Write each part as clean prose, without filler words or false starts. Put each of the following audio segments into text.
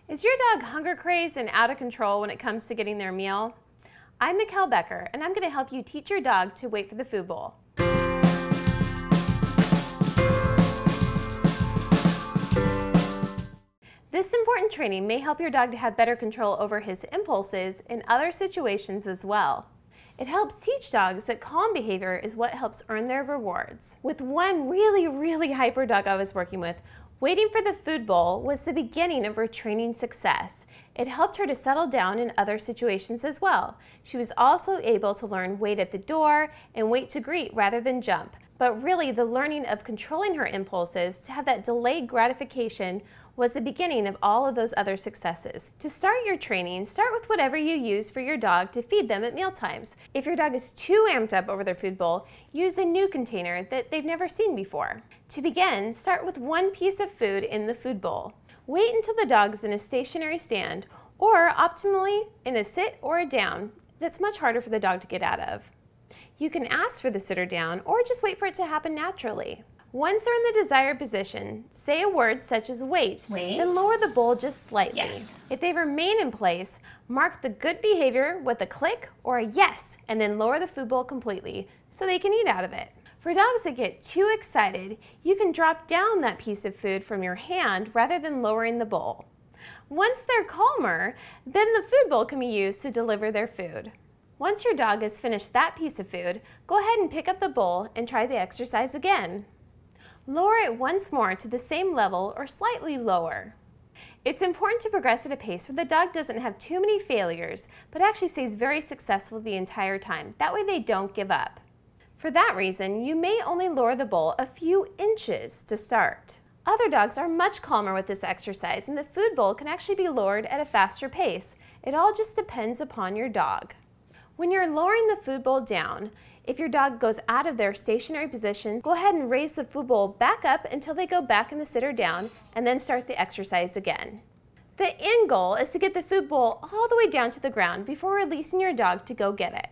Is your dog hunger crazed and out of control when it comes to getting their meal? I'm Mikkel Becker, and I'm going to help you teach your dog to wait for the food bowl. This important training may help your dog to have better control over his impulses in other situations as well. It helps teach dogs that calm behavior is what helps earn their rewards. With one really hyper dog I was working with, waiting for the food bowl was the beginning of her training success. It helped her to settle down in other situations as well. She was also able to learn wait at the door and wait to greet rather than jump. But really, the learning of controlling her impulses to have that delayed gratification was the beginning of all of those other successes. To start your training, start with whatever you use for your dog to feed them at mealtimes. If your dog is too amped up over their food bowl, use a new container that they've never seen before. To begin, start with one piece of food in the food bowl. Wait until the dog is in a stationary stand, or optimally in a sit or a down. That's much harder for the dog to get out of. You can ask for the sit or down, or just wait for it to happen naturally. Once they're in the desired position, say a word such as wait, then lower the bowl just slightly. Yes. If they remain in place, mark the good behavior with a click or a yes, and then lower the food bowl completely so they can eat out of it. For dogs that get too excited, you can drop down that piece of food from your hand rather than lowering the bowl. Once they're calmer, then the food bowl can be used to deliver their food. Once your dog has finished that piece of food, go ahead and pick up the bowl and try the exercise again. Lower it once more to the same level or slightly lower. It's important to progress at a pace where the dog doesn't have too many failures, but actually stays very successful the entire time. That way they don't give up. For that reason, you may only lower the bowl a few inches to start. Other dogs are much calmer with this exercise, and the food bowl can actually be lowered at a faster pace. It all just depends upon your dog. When you're lowering the food bowl down, if your dog goes out of their stationary position, go ahead and raise the food bowl back up until they go back in the sit or down, and then start the exercise again. The end goal is to get the food bowl all the way down to the ground before releasing your dog to go get it.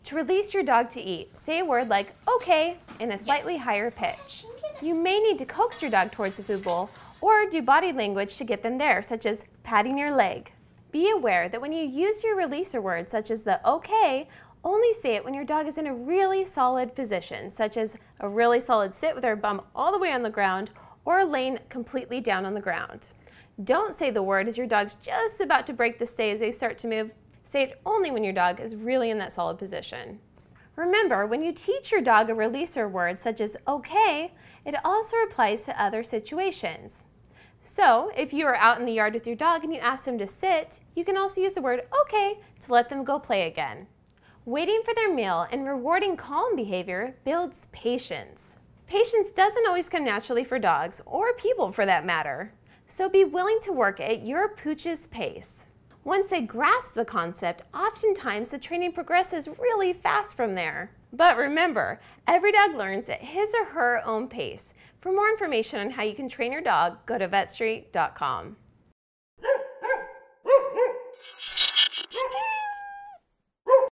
To release your dog to eat, say a word like okay in a slightly higher pitch. You may need to coax your dog towards the food bowl or do body language to get them there, such as patting your leg. Be aware that when you use your releaser word, such as the okay, only say it when your dog is in a really solid position, such as a really solid sit with their bum all the way on the ground or laying completely down on the ground. Don't say the word as your dog's just about to break the stay as they start to move. Say it only when your dog is really in that solid position. Remember, when you teach your dog a releaser word such as okay, it also applies to other situations. So, if you are out in the yard with your dog and you ask them to sit, you can also use the word okay to let them go play again. Waiting for their meal and rewarding calm behavior builds patience. Patience doesn't always come naturally for dogs, or people for that matter. So be willing to work at your pooch's pace. Once they grasp the concept, oftentimes the training progresses really fast from there. But remember, every dog learns at his or her own pace. For more information on how you can train your dog, go to vetstreet.com.